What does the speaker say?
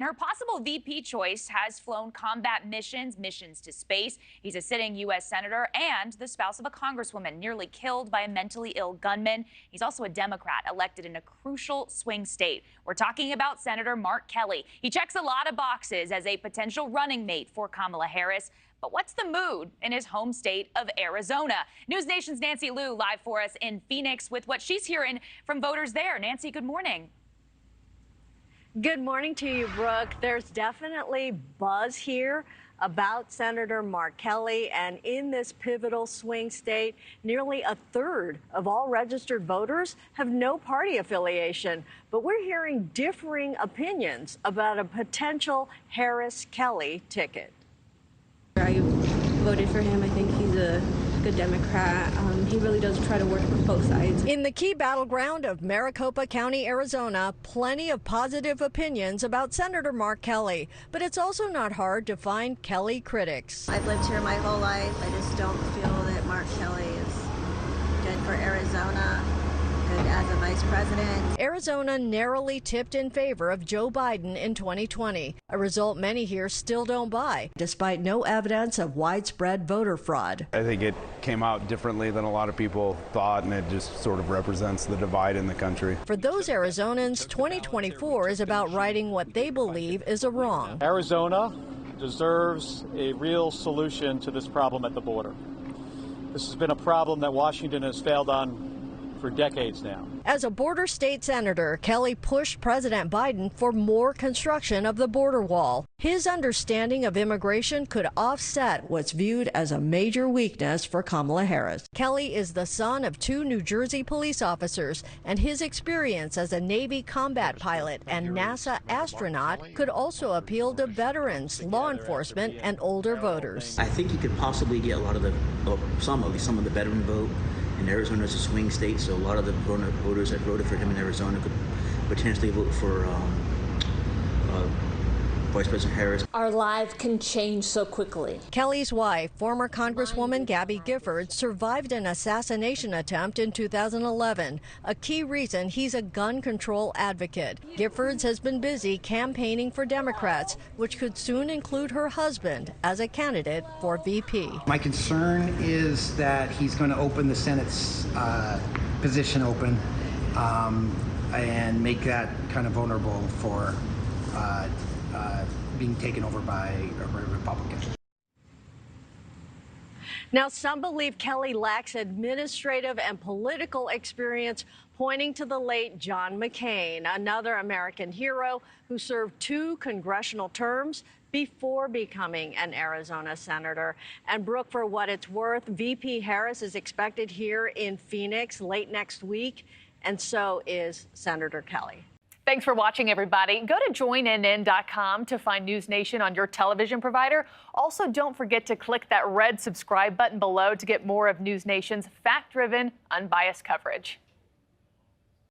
Her possible VP choice has flown combat missions to space. He's a sitting U.S. senator and the spouse of a congresswoman nearly killed by a mentally ill gunman. He's also a Democrat elected in a crucial swing state. We're talking about Senator Mark Kelly. He checks a lot of boxes as a potential running mate for Kamala Harris. But what's the mood in his home state of Arizona? NewsNation's Nancy Liu live for us in Phoenix with what she's hearing from voters there. Nancy, good morning. Good morning to you, Brooke. There's definitely buzz here about Senator Mark Kelly, and in this pivotal swing state, nearly a third of all registered voters have no party affiliation. But we're hearing differing opinions about a potential Harris-Kelly ticket. I voted for him. I think he's a good Democrat. He really does try to work for both sides. In the key battleground of Maricopa County, Arizona, plenty of positive opinions about Senator Mark Kelly. But it's also not hard to find Kelly critics. I've lived here my whole life. I just don't feel that Mark Kelly is good for Arizona, good as a vice president. Arizona narrowly tipped in favor of Joe Biden in 2020, a result many here still don't buy, despite no evidence of widespread voter fraud. I think it came out differently than a lot of people thought, and it just sort of represents the divide in the country. For those Arizonans, 2024 is about righting what they believe is a wrong. Arizona deserves a real solution to this problem at the border. This has been a problem that Washington has failed on for decades now. As a border state senator, Kelly pushed President Biden for more construction of the border wall. His understanding of immigration could offset what's viewed as a major weakness for Kamala Harris. Kelly is the son of two New Jersey police officers, and his experience as a Navy combat pilot and NASA astronaut could also appeal to veterans, law enforcement, and older voters. I think he could possibly get a lot of the, some of the veteran vote. And Arizona is a swing state, so a lot of the voters that voted for him in Arizona could potentially vote for Vice President Harris. Our lives can change so quickly. Kelly's wife, former Congresswoman Gabby Giffords, survived an assassination attempt in 2011, a key reason he's a gun control advocate. Giffords has been busy campaigning for Democrats, which could soon include her husband as a candidate for VP. My concern is that he's going to open the Senate's position open and make that kind of vulnerable for being taken over by a Republican. Now, some believe Kelly lacks administrative and political experience, pointing to the late John McCain, another American hero who served 2 congressional terms before becoming an Arizona senator. And Brooke, for what it's worth, VP Harris is expected here in Phoenix late next week, and so is Senator Kelly. Thanks for watching, everybody. Go to joinnn.com to find NewsNation on your television provider. Also, don't forget to click that red subscribe button below to get more of NewsNation's fact-driven, unbiased coverage.